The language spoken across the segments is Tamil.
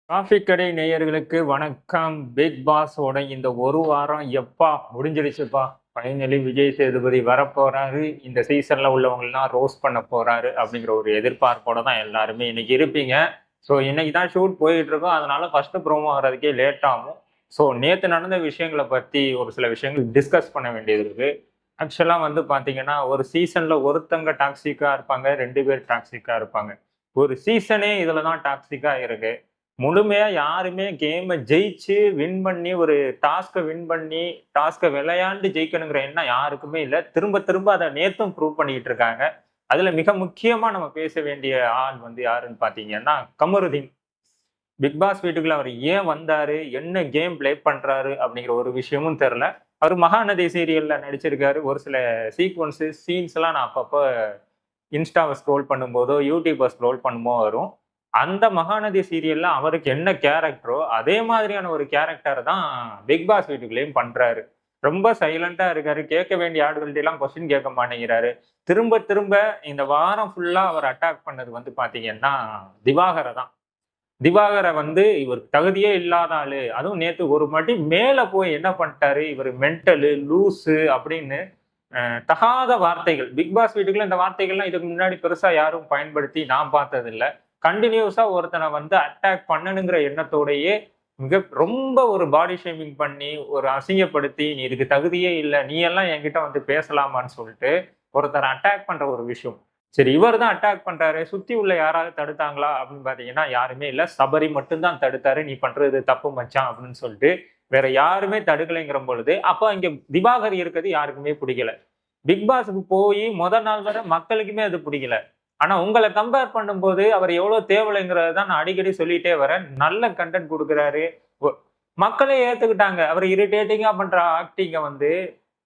காஃபி கடை நேயர்களுக்கு வணக்கம். பிக் பாஸோட இந்த ஒரு வாரம் எப்பா முடிஞ்சிடுச்சுப்பா. ஃபைனலி விஜய் சேதுபதி வரப்போறாரு. இந்த சீசன்ல உள்ளவங்கலாம் ரோஸ்ட் பண்ண போறாரு அப்படிங்கிற ஒரு எதிர்பார்ப்போட தான் எல்லாருமே இன்னைக்கு இருப்பீங்க. ஸோ இன்னைக்கு தான் ஷூட் போயிட்டு இருக்கோம். அதனால ஃபர்ஸ்ட் ப்ரோமோ வர்றதுக்கே லேட் ஆகும். ஸோ நேத்து நடந்த விஷயங்கள பத்தி ஒரு சில விஷயங்கள் டிஸ்கஸ் பண்ண வேண்டியது இருக்கு. ஆக்சுவலா வந்து பாத்தீங்கன்னா, ஒரு சீசன்ல ஒருத்தங்க டாக்ஸிக்கா இருப்பாங்க, 2 பேர் டாக்ஸிக்கா இருப்பாங்க. ஒரு சீசனே இதுல தான் டாக்ஸிக்கா இருக்கு. முழுமையா யாருமே கேம ஜெயிச்சு வின் பண்ணி ஒரு வின் பண்ணி விளையாண்டு ஜெயிக்கணுங்கிற எண்ணம் யாருக்குமே இல்ல. திரும்ப திரும்ப அத நேத்தும் ப்ரூவ் பண்ணிக்கிட்டு இருக்காங்க. அதுல மிக முக்கியமா நம்ம பேச வேண்டிய ஆள் வந்து யாருன்னு பாத்தீங்கன்னா, கமருதீன். பிக் பாஸ் வீட்டுக்குள்ள அவர் ஏன் வந்தாரு? என்ன கேம் ப்ளே பண்றாரு? அப்படிங்கிற ஒரு விஷயமும் தெரியல. அவரு மகாநதி சீரியல்ல நடிச்சிருக்காரு. ஒரு சில சீன்ஸ்லாம் நான் அப்பப்ப இன்ஸ்டாவ ஸ்க்ரோல் பண்ணும்போதோ, யூடியூப ஸ்க்ரோல் பண்ணும்போது வரும். அந்த மகாநதி சீரியல்ல அவருக்கு என்ன கேரக்டரோ, அதே மாதிரியான ஒரு கேரக்டர் தான் பிக் பாஸ் வீட்டுக்குள்ளேயும் பண்றாரு. ரொம்ப சைலன்ட்டா இருக்காரு. கேட்க வேண்டிய ஆட்கள்ட்டலாம் கொஸ்டின் கேட்க மாட்டேங்கிறாரு. திரும்ப திரும்ப இந்த வாரம் ஃபுல்லா அவர் அட்டாக் பண்ணது வந்து பார்த்தீங்கன்னா, திவாகர தான். திவாகர வந்து இவருக்கு தகுதியே இல்லாத ஆளு. அதுவும் நேத்து ஒரு வாட்டி மேல போய் என்ன பண்ணிட்டாரு, இவரு மென்டலு, லூசு அப்படின்னு தகாத வார்த்தைகள். பிக் பாஸ் வீட்டுக்குள்ள இந்த வார்த்தைகள்லாம் இதுக்கு முன்னாடி பெருசா யாரும் பயன்படுத்தி நான் பார்த்ததில்ல. கன்டினியூஸா ஒருத்தன வந்து அட்டாக் பண்ணணுங்கிற எண்ணத்தோடயே ரொம்ப ஒரு பாடி ஷேமிங் பண்ணி, ஒரு அசிங்கப்படுத்தி, "நீ இதுக்கு தகுதியே இல்ல. நீ எல்லாம் என்கிட்ட வந்து பேசலாமான்னு" சொல்லிட்டு ஒருத்தர அட்டாக் பண்ற ஒரு விஷயம். சரி, இவர் தான் அட்டாக் பண்றாரு. சுத்தி உள்ள யாராவது தடுத்தாங்களா? அப்படின்னு பார்த்தீங்கன்னா, யாருமே இல்ல. சபரி மட்டும் தான் தடுத்தாரு. "நீ பண்றது தப்பு மச்சான்" அப்படின்னு சொல்லிட்டு. வேற யாருமே தடுக்கலைங்கிற பொழுது, அப்ப இங்க திவாகர் இருக்கிறது யாருக்குமே பிடிக்கல. பிக் பாஸ்க்கு போயி நாள் வரை மக்களுக்குமே அது பிடிக்கல. ஆனா உங்கள கம்பேர் பண்ணும்போது அவர் எவ்வளவு தேவலைங்கிறத தான் நான் அடிக்கடி சொல்லிட்டே வரேன். நல்ல கன்டென்ட் குடுக்குறாரு. ஒ மக்களே ஏத்துக்கிட்டாங்க. அவர் இரிட்டேட்டிங்கா பண்ற ஆக்டிங்க வந்து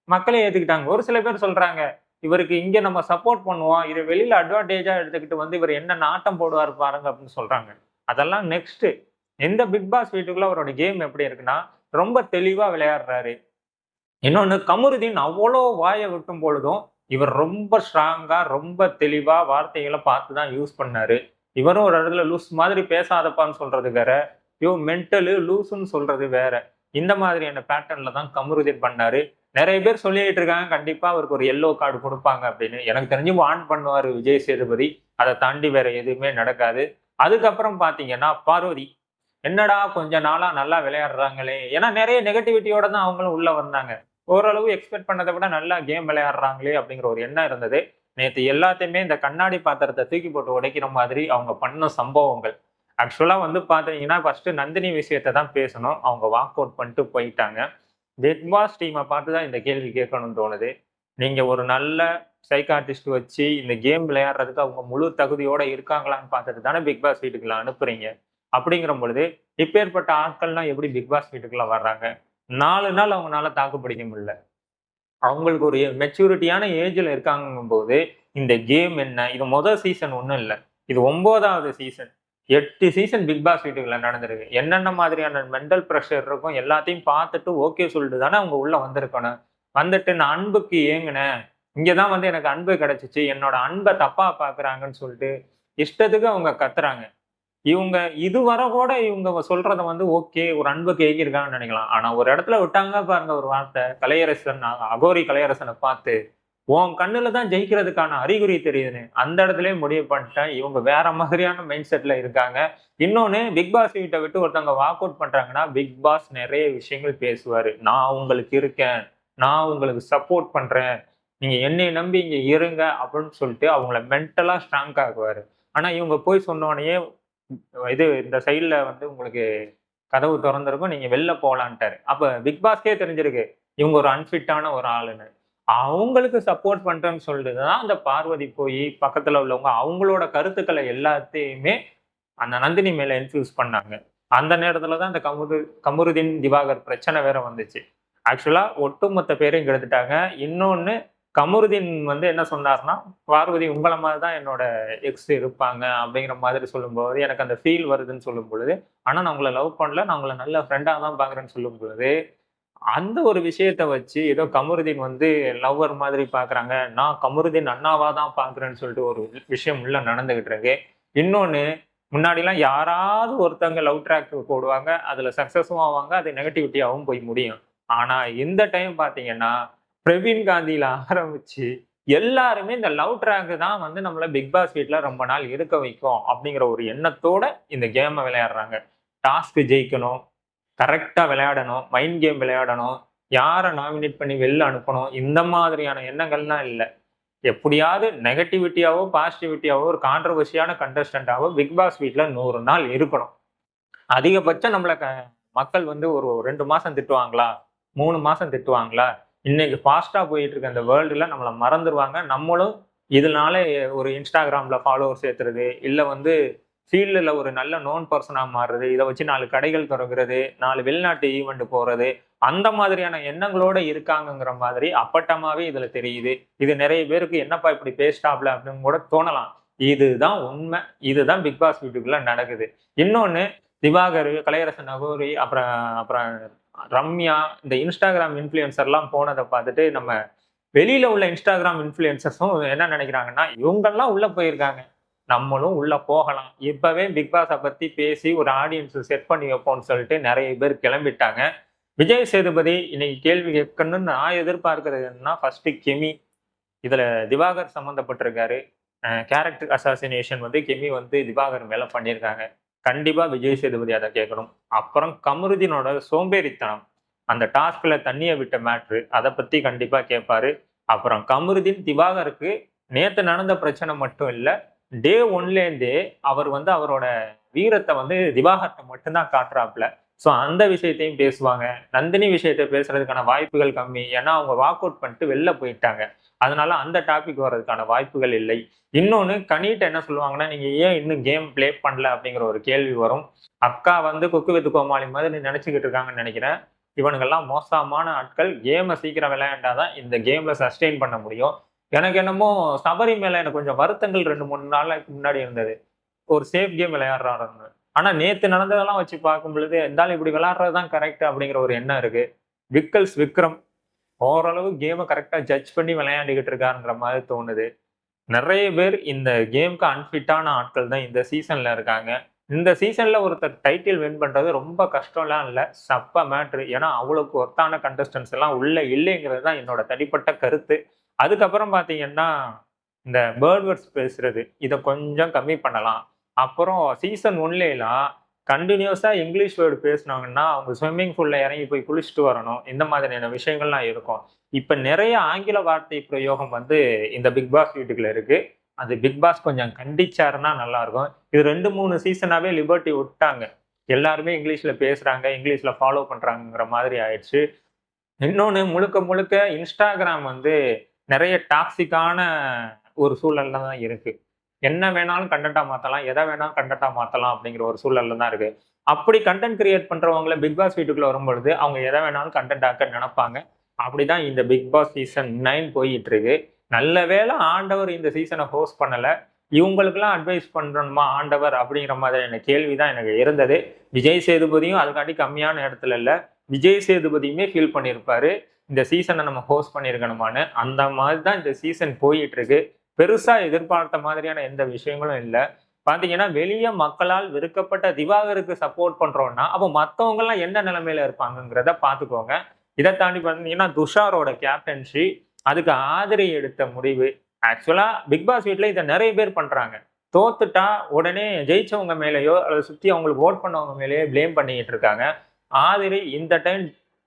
மக்களே ஏத்துக்கிட்டாங்க. ஒரு சில பேர் சொல்றாங்க, "இவருக்கு இங்க நம்ம சப்போர்ட் பண்ணுவோம். இத வெளியில அட்வான்டேஜா எடுத்துக்கிட்டு வந்து இவர் என்ன நாட்டம் போடுவாரு பாருங்க" அப்படின்னு சொல்றாங்க. அதெல்லாம் நெக்ஸ்ட். இந்த பிக் பாஸ் வீட்டுக்குள்ள அவரோட கேம் எப்படி இருக்குன்னா, ரொம்ப தெளிவா விளையாடுறாரு. இன்னொன்னு கமருதீன் அவ்வளோ வாய விட்டும் பொழுதும், இவர் ரொம்ப ஸ்ட்ராங்கா, ரொம்ப தெளிவா வார்த்தைகள பார்த்து தான் யூஸ் பண்ணாரு. இவரும் ஒரு இடத்துல லூஸ் மாதிரி பேசாதப்பான்னு சொல்றது வேற. மென்டலு லூசுன்னு சொல்றது வேற. இந்த மாதிரியான பேட்டர்ன்ல தான் கமருதீன் பண்ணாரு. நெறைய பேர் சொல்லிட்டு இருக்காங்க, கண்டிப்பா அவருக்கு ஒரு எல்லோ கார்டு குடுப்பாங்க அப்படின்னு. எனக்கு தெரிஞ்சு வார்ன் பண்ணுவாரு விஜய் சேதுபதி. அத தாண்டி வேற எதுவுமே நடக்காது. அதுக்கப்புறம் பார்த்தீங்கன்னா, பார்வதி. என்னடா கொஞ்ச நாளா நல்லா விளையாடுறாங்களே! ஏன்னா நெறைய நெகட்டிவிட்டியோட தான் அவங்களும் உள்ள வந்தாங்க. ஓரளவு எக்ஸ்பெக்ட் பண்ணத விட நல்லா கேம் விளையாடுறாங்களே! அப்படிங்கிற ஒரு எண்ணம் இருந்தது. நேத்து எல்லாத்தையுமே இந்த கண்ணாடி பாத்திரத்த தூக்கி போட்டு உடைக்கிற மாதிரி அவங்க பண்ண சம்பவங்கள். ஆக்சுவலா வந்து பாத்தீங்கன்னா, ஃபர்ஸ்ட் நந்தினி விஷயத்த தான் பேசணும். அவங்க வாக் அவுட் பண்ணிட்டு போயிட்டாங்க. பிக் பாஸ் டீம பார்த்து தான் இந்த கேள்வி கேட்கணும்னு தோணுது. நீங்க ஒரு நல்ல சைக்காட்ரிஸ்ட் வச்சு இந்த கேம் விளையாடுறதுக்கு அவங்க முழு தகுதியோட இருக்காங்களான்னு பார்த்துட்டு தானே பிக் பாஸ் வீட்டுக்குள்ள அனுப்புறீங்க. அப்படிங்கிற பொழுது, இப்பேற்பட்ட ஆட்கள்லாம் எப்படி பிக் பாஸ் வீட்டுக்குள்ள வர்றாங்க? 4 நாள் அவங்கனால தாக்கு பிடிக்க முடியல. அவங்களுக்கு ஒரு மெச்சூரிட்டியான ஏஜ்ல இருக்காங்கங்கும்போது, இந்த கேம் என்ன? இது சீசன் ஒண்ணும் இல்ல. இது 9வது சீசன். 8 சீசன் பிக் பாஸ் வீட்டுக்குள்ள நடந்திருக்கு. என்னென்ன மாதிரியான மென்டல் பிரஷர் இருக்கும் எல்லாத்தையும் பார்த்துட்டு ஓகே சொல்லிட்டு தானே அவங்க உள்ள வந்திருக்கணும். வந்துட்டு நான் அன்புக்கு ஏங்குனேன். இங்க தான் வந்து எனக்கு அன்பு கிடைச்சுச்சு. என்னோட அன்ப தப்பா பார்க்குறாங்கன்னு சொல்லிட்டு, இஷ்டத்துக்கு அவங்க கத்துறாங்க. இவங்க இதுவரை கூட இவங்க சொல்றத வந்து ஓகே, ஒரு அன்புக்கு ஏங்கியிருக்காங்கன்னு நினைக்கலாம். ஆனா ஒரு இடத்துல விட்டாங்க பாருங்க ஒரு வார்த்தை. கலையரசன் அகோரி கலையரசன பார்த்து, "உன் கண்ணுல தான் ஜெயிக்கிறதுக்கான அறிகுறி தெரியுதுன்னு." அந்த இடத்திலேயே முடிவு பண்ணிட்டேன். இவங்க வேற மாதிரியான மைண்ட் செட்ல இருக்காங்க. இன்னொன்னு பிக் பாஸ் வீட்ட விட்டு ஒருத்தவங்க வாக் அவுட் பண்றாங்கன்னா, பிக் பாஸ் நெறைய விஷயங்கள் பேசுவாரு. "நான் உங்களுக்கு இருக்கேன். நான் உங்களுக்கு சப்போர்ட் பண்றேன். நீங்க என்னைய நம்பி இங்க இருங்க." அப்படின்னு சொல்லிட்டு அவங்கள மென்டலா ஸ்ட்ராங் ஆக்குவாரு. ஆனா இவங்க போய் சொன்னோனயே இந்த சைடுல வந்து உங்களுக்கு கதவு தொறந்திருக்கும். நீங்க வெளில போலான்ட்டாரு. அப்ப பிக் பாஸ்க்கே தெரிஞ்சிருக்கு. இவங்க ஒரு அன்ஃபிட்டான ஒரு ஆளுன்னு. அவங்களுக்கு சப்போர்ட் பண்றேன்னு சொல்லிட்டு தான் அந்த பார்வதி போயி பக்கத்துல உள்ளவங்க அவங்களோட கருத்துக்கள எல்லாத்தையுமே அந்த நந்தினி மேல இன்ஃப்யூஸ் பண்ணாங்க. அந்த நேரத்துல தான் அந்த கமருதீன், திவாகர் பிரச்சனை வேற வந்துச்சு. ஆக்சுவலா ஒட்டுமொத்த பேரையும் கெடுத்துட்டாங்க. இன்னொன்னு கமருதீன் வந்து என்ன சொன்னாருன்னா, "பார்வதி உங்கள மாரி தான் என்னோட எக்ஸ் இருப்பாங்க." அப்படிங்கிற மாதிரி சொல்லும்போது, எனக்கு அந்த ஃபீல் வருதுன்னு சொல்லும் பொழுது, "ஆனா நான் உங்கள லவ் பண்ணல. நான் உங்கள நல்ல ஃப்ரெண்டா தான் பார்க்குறேன்னு" சொல்லும் பொழுது, அந்த ஒரு விஷயத்த வச்சு ஏதோ கமருதீன் வந்து லவ்வர் மாதிரி பார்க்குறாங்க. நான் கமருதீன் அண்ணாவா தான் பார்க்குறேன்னு சொல்லிட்டு ஒரு விஷயம் உள்ள நடந்துகிட்டு இருக்கு. இன்னொன்னு முன்னாடிலாம் யாராவது ஒருத்தவங்க லவ் ட்ராக் போடுவாங்க. அதுல சக்சஸும் ஆவாங்க. அது நெகட்டிவிட்டியாவும் போய் முடியும். ஆனா இந்த டைம் பார்த்தீங்கன்னா, பிரவீன் காந்தியில ஆரம்பிச்சு எல்லாருமே இந்த லவ் ட்ராக் தான் வந்து நம்மள பிக் பாஸ் வீட்ல ரொம்ப நாள் இருக்க வைக்கும் அப்படிங்கிற ஒரு எண்ணத்தோட இந்த கேம விளையாடுறாங்க. டாஸ்க் ஜெயிக்கணும், கரெக்ட்டா விளையாடணும், மைண்ட் கேம் விளையாடணும், யார நாமினேட் பண்ணி வெளில அனுப்பணும், இந்த மாதிரியான எண்ணங்கள்லாம் இல்ல. எப்படியாவது நெகட்டிவிட்டியாவோ, பாசிட்டிவிட்டியாவோ ஒரு கான்ட்ரோவர்சியான கண்டஸ்டன்ட்டாவோ பிக் பாஸ் வீட்ல 100 நாள் இருக்கணும். அதிகபட்சம் நம்மள மக்கள் வந்து ஒரு 2 மாசம் திட்டுவாங்களா? 3 மாசம் திட்டுவாங்களா? இன்னைக்கு ஃபாஸ்ட்டா போயிட்டு இருக்க இந்த வேர்ல்டுல நம்மள மறந்துருவாங்க. நம்மளும் இதனால ஒரு Instagramல ஃபாலோவர்ஸ் சேர்த்துறது, இல்ல வந்து ஃபீல்டுல ஒரு நல்ல நோன் பெர்சனா மாறுறது, இத வச்சு 4 கடைகள் தொறக்கிறது, 4 வெளிநாட்டு ஈவென்ட் போறது, அந்த மாதிரியான எண்ணங்களோட இருக்காங்கங்கிற மாதிரி அப்பட்டமாவே இதுல தெரியுது. இது நெறைய பேருக்கு என்னப்பா இப்படி பேசிட்டாப்ல அப்படின்னு கூட தோணலாம். இதுதான் உண்மை. இதுதான் பிக் பாஸ் வீட்டுக்குள்ள நடக்குது. இன்னொன்னு திவாகர், கலையரசன் அகோரி, அப்புறம் அப்புறம் ரம்யா, இந்த இன்ஸ்டாகிராம் இன்ஃப்ளூயன்சர்லாம் போனத பார்த்துட்டு நம்ம வெளியில உள்ள இன்ஸ்டாகிராம் இன்ஃப்ளூயன்சர்ஸும் என்ன நினைக்கிறாங்கன்னா, இவங்கெல்லாம் உள்ள போயிருக்காங்க. நம்மளும் உள்ள போகலாம். இப்பவே பிக் பாஸ பத்தி பேசி ஒரு ஆடியன்ஸ் செட் பண்ணி வைப்போம்ன்னு சொல்லிட்டு நெறைய பேர் கிளம்பிட்டாங்க. விஜய் சேதுபதி இன்னைக்கு கேள்வி கேட்கணும்னு நான் எதிர்பார்க்கிறது என்னன்னா, ஃபர்ஸ்ட் கெமி. இதுல திவாகர் சம்மந்தப்பட்டிருக்காரு. கேரக்டர் அசாசினேஷன் வந்து கெமி வந்து திவாகர் மேல பண்ணியிருக்காங்க. கண்டிப்பா விஜய் சேதுபதி அத கேட்கணும். அப்புறம் கமருதீனோட சோம்பேறித்தனம். அந்த டாஸ்க்ல தண்ணிய விட்ட மேட்ரு. அத பத்தி கண்டிப்பா கேட்பாரு. அப்புறம் கமருதீன் திவாகருக்கு நேத்து நடந்த பிரச்சனை மட்டும் இல்ல. டே 1லேருந்தே அவர் வந்து அவரோட வீரத்த வந்து திவாகர்ட்ட மட்டும் தான் காட்டுறாப்ல. ஸோ அந்த விஷயத்தையும் பேசுவாங்க. நந்தினி விஷயத்த பேசுறதுக்கான வாய்ப்புகள் கம்மி. ஏன்னா அவங்க வாக் அவுட் பண்ணிட்டு வெளில போயிட்டாங்க. அதனால அந்த டாபிக் வர்றதுக்கான வாய்ப்புகள் இல்லை. இன்னொன்னு கனிட்ட என்ன சொல்லுவாங்கன்னா, நீங்க ஏன் இன்னும் கேம் ப்ளே பண்ணல அப்படிங்கிற ஒரு கேள்வி வரும். அக்கா வந்து குக்கு வித் கோமாளி மாதிரி நினைச்சுக்கிட்டு இருக்காங்கன்னு நினைக்கிறேன். இவனுங்கெல்லாம் மோசமான ஆட்கள். கேம சீக்கிரம் விளையாண்டாதான் இந்த கேம்ல சஸ்டெயின் பண்ண முடியும். எனக்கு என்னமோ சபரி மேல எனக்கு கொஞ்சம் வருத்தங்கள் 2, 3 நாளைக்கு முன்னாடி இருந்தது. ஒரு சேஃப் கேம் விளையாடுறாருன்னு. ஆனா நேத்து நடந்ததெல்லாம் வச்சு பார்க்கும் பொழுது, இந்த ஆள் இப்படி விளையாடுறது தான் கரெக்ட் அப்படிங்கிற ஒரு எண்ணம் இருக்கு. விக்ரம் ஓரளவு கேம கரெக்ட்டா ஜட்ஜ் பண்ணி விளையாண்டுகிட்டு இருக்காருங்கிற மாரி தோணுது. நெறைய பேர் இந்த கேம்க்கு அன்ஃபிட்டான ஆட்கள் தான் இந்த சீசன்ல இருக்காங்க. இந்த சீசன்ல ஒருத்தர் டைட்டில் வின் பண்றது ரொம்ப கஷ்டம்லாம் இல்ல. சப்ப மேட்ரு. ஏன்னா, அவ்வளவுக்கு ஒர்த்தான கண்டஸ்டன்ட்ஸ் எல்லாம் உள்ள இல்லைங்கிறது தான் என்னோட தனிப்பட்ட கருத்து. அதுக்கப்புறம் பார்த்தீங்கன்னா, இந்த பேர்ட் வேர்ட்ஸ் பேசுறது, இத கொஞ்சம் கம்மி பண்ணலாம். அப்புறம் சீசன் 1லேலாம் கன்டினியூஸா இங்கிலீஷ் வேர்ட் பேசுனாங்கன்னா, அவங்க ஸ்விம்மிங் பூல்ல இறங்கி போய் குளிச்சுட்டு வரணும். இந்த மாதிரியான விஷயங்கள்லாம் இருக்கும். இப்ப நெறைய ஆங்கில வார்த்தை பிரயோகம் வந்து இந்த பிக் பாஸ் வீட்டுக்குள்ள இருக்கு. அது பிக் பாஸ் கொஞ்சம் கண்டிச்சாருன்னா நல்லா இருக்கும். இது 2, 3 சீசனாவே லிபர்ட்டி விட்டாங்க. எல்லாருமே இங்கிலீஷ்ல பேசுறாங்க, இங்கிலீஷ்ல ஃபாலோ பண்றாங்கங்கிற மாதிரி ஆயிடுச்சு. இன்னொன்னு முழுக்க முழுக்க இன்ஸ்டாகிராம் வந்து நெறைய டாக்ஸிக்கான ஒரு சூழல்ல தான் இருக்கு. என்ன வேணாலும் கன்டென்ட்டா மாத்தலாம். எத வேணாலும் கன்டென்ட்டா மாத்தலாம் அப்படிங்கிற ஒரு சூழல்ல தான் இருக்கு. அப்படி கன்டென்ட் கிரியேட் பண்றவங்கள பிக் பாஸ் வீட்டுக்குள்ள வரும்பொழுது, அவங்க எத வேணாலும் கன்டென்ட் ஆக்க நெனப்பாங்க. அப்படிதான் இந்த பிக் பாஸ் சீசன் 9 போயிட்டு இருக்கு. நல்ல வேளை ஆண்டவர் இந்த சீசன ஹோஸ்ட் பண்ணல. இவங்களுக்கெல்லாம் அட்வைஸ் பண்ணணுமா ஆண்டவர் அப்படிங்கிற மாதிரியான கேள்வி தான் எனக்கு இருந்தது. விஜய் சேதுபதியும் அதுக்காண்டி கம்மியான இடத்துல இல்ல. விஜய் சேதுபதியுமே ஃபீல் பண்ணியிருப்பாரு. இந்த சீசன நம்ம ஹோஸ்ட் பண்ணியிருக்கணுமான்னு. அந்த மாதிரி தான் இந்த சீசன் போயிட்டு இருக்கு. பெருசா எதிர்பார்த்த மாதிரியான எந்த விஷயங்களும் இல்ல. பாத்தீங்கன்னா, வெளிய மக்களால் வெறுக்கப்பட்ட திவாகருக்கு சப்போர்ட் பண்றோம்னா, அப்ப மத்தவங்கலாம் என்ன நிலைமையில இருப்பாங்கங்கிறத பாத்துக்கோங்க. இத தாண்டி பாத்தீங்கன்னா, துஷாரோட கேப்டன்சி, அதுக்கு ஆதிரை எடுத்த முடிவு. ஆக்சுவலா பிக் பாஸ் வீட்ல இத நெறைய பேர் பண்றாங்க. தோத்துட்டா உடனே ஜெயிச்சவங்க மேலயோ, அல்லது சுத்தி அவங்களுக்கு வோட் பண்ணவங்க மேலயோ ப்ளேம் பண்ணிக்கிட்டு இருக்காங்க. ஆதிரை இந்த டைம்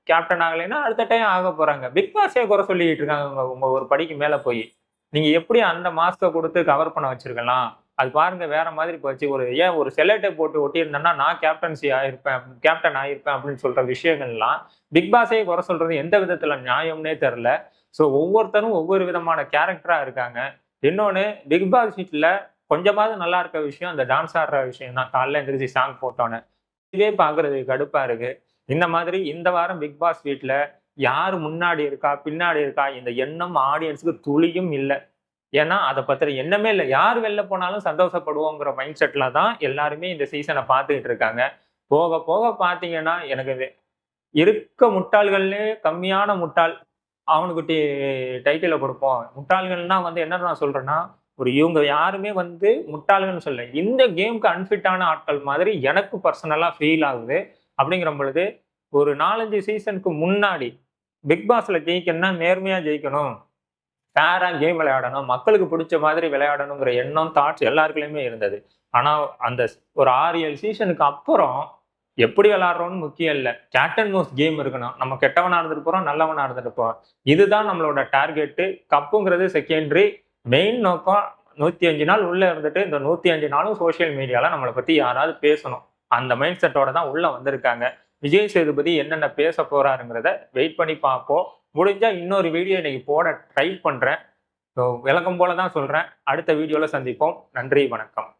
கேப்டன் ஆகலைன்னா, அடுத்த டைம் ஆகப் போறாங்க. பிக் பாஸே குறை சொல்லிக்கிட்டு இருக்காங்க உங்க உங்க ஒரு படிக்கு மேல போயி. நீங்க எப்படி அந்த மாஸ்க்க குடுத்து கவர் பண்ண வச்சிருக்கலாம்? அது பாருங்க வேற மாதிரி போச்சு. ஏன் ஒரு செல்லோ டேப் போட்டு ஒட்டியிருந்தேன்னா, நான் கேப்டன்சி ஆயிருப்பேன், கேப்டன் ஆயிருப்பேன் அப்படின்னு சொல்ற விஷயங்கள்லாம், பிக் பாஸே குறை சொல்றது எந்த விதத்துல நியாயம்னே தெரியல. ஸோ ஒவ்வொருத்தரும் ஒவ்வொரு விதமான கேரக்டரா இருக்காங்க. இன்னொன்னு பிக் பாஸ் வீட்ல கொஞ்சமாவது நல்லா இருக்க விஷயம், அந்த டான்ஸ் ஆடுற விஷயம் தான். காலைல எந்திரிச்சு சாங் போட்டோனே. இதுவே பார்க்கறதுக்கு கடுப்பா இருக்கு. இந்த மாதிரி இந்த வாரம் பிக் பாஸ் வீட்ல யாரு முன்னாடி இருக்கா, பின்னாடி இருக்கா, இந்த எண்ணம் ஆடியன்ஸ்க்கு துளியும் இல்ல. ஏன்னா, அத பத்தின எண்ணமே இல்ல. யார் வெளில போனாலும் சந்தோஷப்படுவோங்கிற மைண்ட் செட்ல தான் எல்லாருமே இந்த சீசன பார்த்துக்கிட்டு இருக்காங்க. போக போக பார்த்தீங்கன்னா, எனக்கு இது இருக்க முட்டாள்கள்லயே கம்மியான முட்டாள். அவனுக்கு டைட்டில குடுப்போம். முட்டாள்கள்னா வந்து என்ன நான் சொல்றேன்னா, இவங்க யாருமே வந்து முட்டாளுன்னு சொல்ல, இந்த கேமுக்கு அன்ஃபிட்டான ஆட்கள் மாதிரி எனக்கு பர்சனலா ஃபீல் ஆகுது. அப்படிங்கிற பொழுது ஒரு 4, 5 சீசனுக்கு முன்னாடி பிக் பாஸ்ல ஜெயிக்கணும்னா நேர்மையா ஜெயிக்கணும், ஃபேரா கேம் விளையாடணும், மக்களுக்கு பிடிச்ச மாதிரி விளையாடணுங்கிற எண்ணம், தாட்ஸ் எல்லாருக்குள்ளயுமே இருந்தது. ஆனா அந்த ஒரு 6, 7 சீசனுக்கு அப்புறம் எப்படி விளையாடுறோம்னு முக்கியம் இல்ல. கேட் அண்ட் மவுஸ் கேம் இருக்கணும். நம்ம கெட்டவனா இருந்துட்டு போறோம், நல்லவனா இருந்துட்டு போறோம். இதுதான் நம்மளோட டார்கெட்டு. கப்புங்கிறது செகண்டரி. மெயின் நோக்கம் 105 நாள் உள்ள இருந்துட்டு, இந்த 105 நாளும் சோசியல் மீடியால நம்மள பத்தி யாராவது பேசணும். அந்த மைண்ட் செட்டோட தான் உள்ள வந்திருக்காங்க. விஜய் சேதுபதி என்னென்ன பேச போறாருங்கிறத வெயிட் பண்ணி பார்ப்போம். முடிஞ்சா இன்னொரு வீடியோ இன்னைக்கு போட ட்ரை பண்றேன். ஸோ விளக்கம் போல தான் சொல்றேன். அடுத்த வீடியோல சந்திப்போம். நன்றி, வணக்கம்.